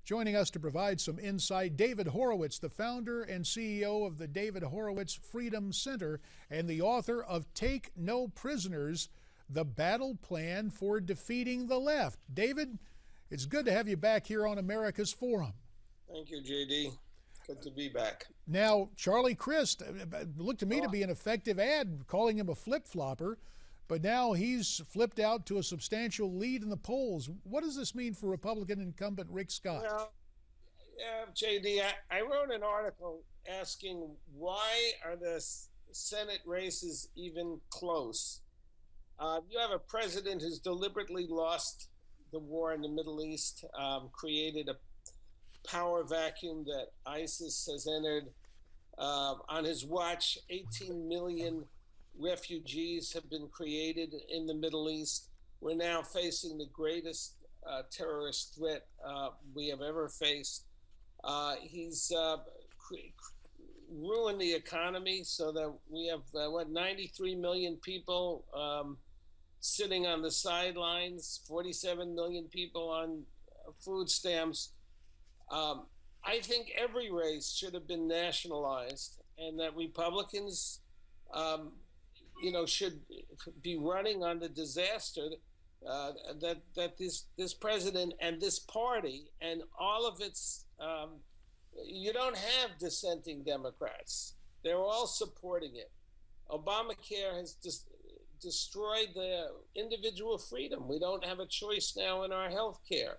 Joining us to provide some insight, David Horowitz, the founder and CEO of the David Horowitz Freedom Center and the author of Take No Prisoners, The Battle Plan for Defeating the Left. David, it's good to have you back here on America's Forum. Thank you, JD. Good to be back. Now, Charlie Crist looked to me to be an effective ad, calling him a flip-flopper, but now he's flipped out to a substantial lead in the polls. What does this mean for Republican incumbent Rick Scott? Well, JD, I wrote an article asking why are the Senate races even close? You have a president who's deliberately lost the war in the Middle East, created a power vacuum that ISIS has entered. On his watch, 18 million refugees have been created in the Middle East. We're now facing the greatest terrorist threat we have ever faced. He's ruined the economy so that we have, 93 million people sitting on the sidelines, 47 million people on food stamps. I think every race should have been nationalized, and that Republicans, should be running on the disaster that this president and this party and all of its, you don't have dissenting Democrats. They're all supporting it. Obamacare has destroyed the individual freedom. We don't have a choice now in our health care.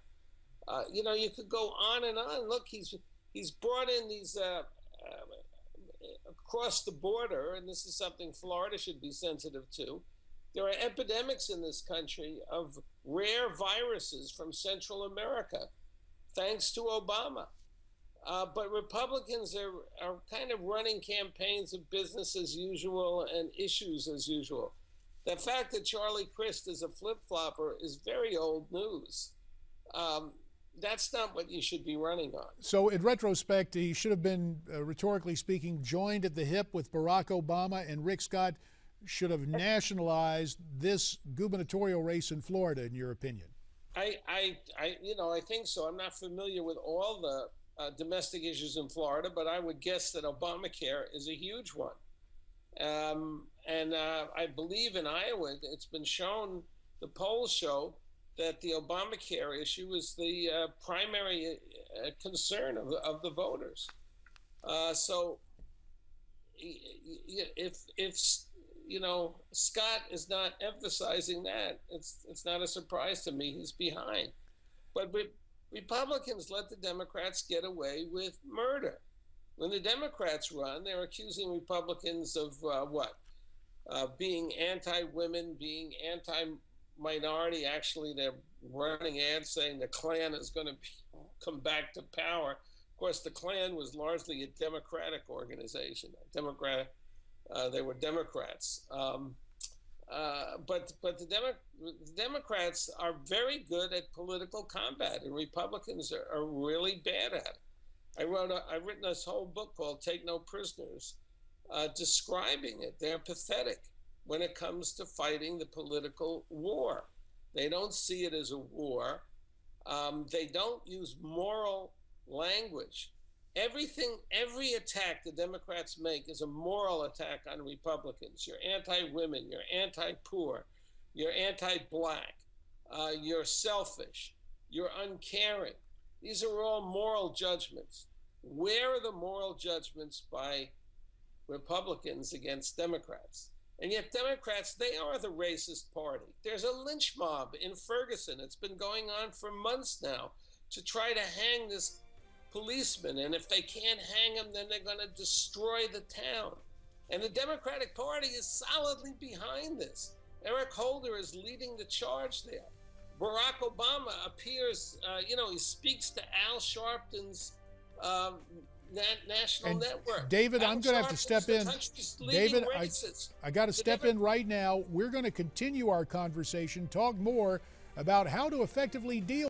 You could go on and on. Look, he's brought in these across the border, and this is something Florida should be sensitive to. There are epidemics in this country of rare viruses from Central America, thanks to Obama. But Republicans are kind of running campaigns of business as usual and issues as usual. The fact that Charlie Crist is a flip-flopper is very old news. That's not what you should be running on. So in retrospect, he should have been, rhetorically speaking, joined at the hip with Barack Obama, and Rick Scott should have nationalized this gubernatorial race in Florida, in your opinion. I think so. I'm not familiar with all the domestic issues in Florida, but I would guess that Obamacare is a huge one. I believe in Iowa, it's been shown, the polls show that the Obamacare issue is the primary concern of the voters. So if Scott is not emphasizing that, it's not a surprise to me. He's behind. But Republicans let the Democrats get away with murder. When the Democrats run, they're accusing Republicans of being anti-women, being anti-minority. Actually, they're running ads saying the Klan is going to come back to power. Of course, the Klan was largely a Democratic organization. They were Democrats. But the Democrats are very good at political combat, and Republicans are really bad at it. I've written this whole book called Take No Prisoners, describing it. They're pathetic when it comes to fighting the political war. They don't see it as a war. They don't use moral language. Every attack the Democrats make is a moral attack on Republicans. You're anti-women, you're anti-poor, you're anti-black, you're selfish, you're uncaring. These are all moral judgments. Where are the moral judgments by Republicans against Democrats? And yet Democrats, they are the racist party. There's a lynch mob in Ferguson. It's been going on for months now to try to hang this policeman. And if they can't hang him, then they're going to destroy the town. And the Democratic Party is solidly behind this. Eric Holder is leading the charge there. Barack Obama appears, he speaks to Al Sharpton's national network. David, I'm going to have to step in. David, I got to step in right now. We're going to continue our conversation, talk more about how to effectively deal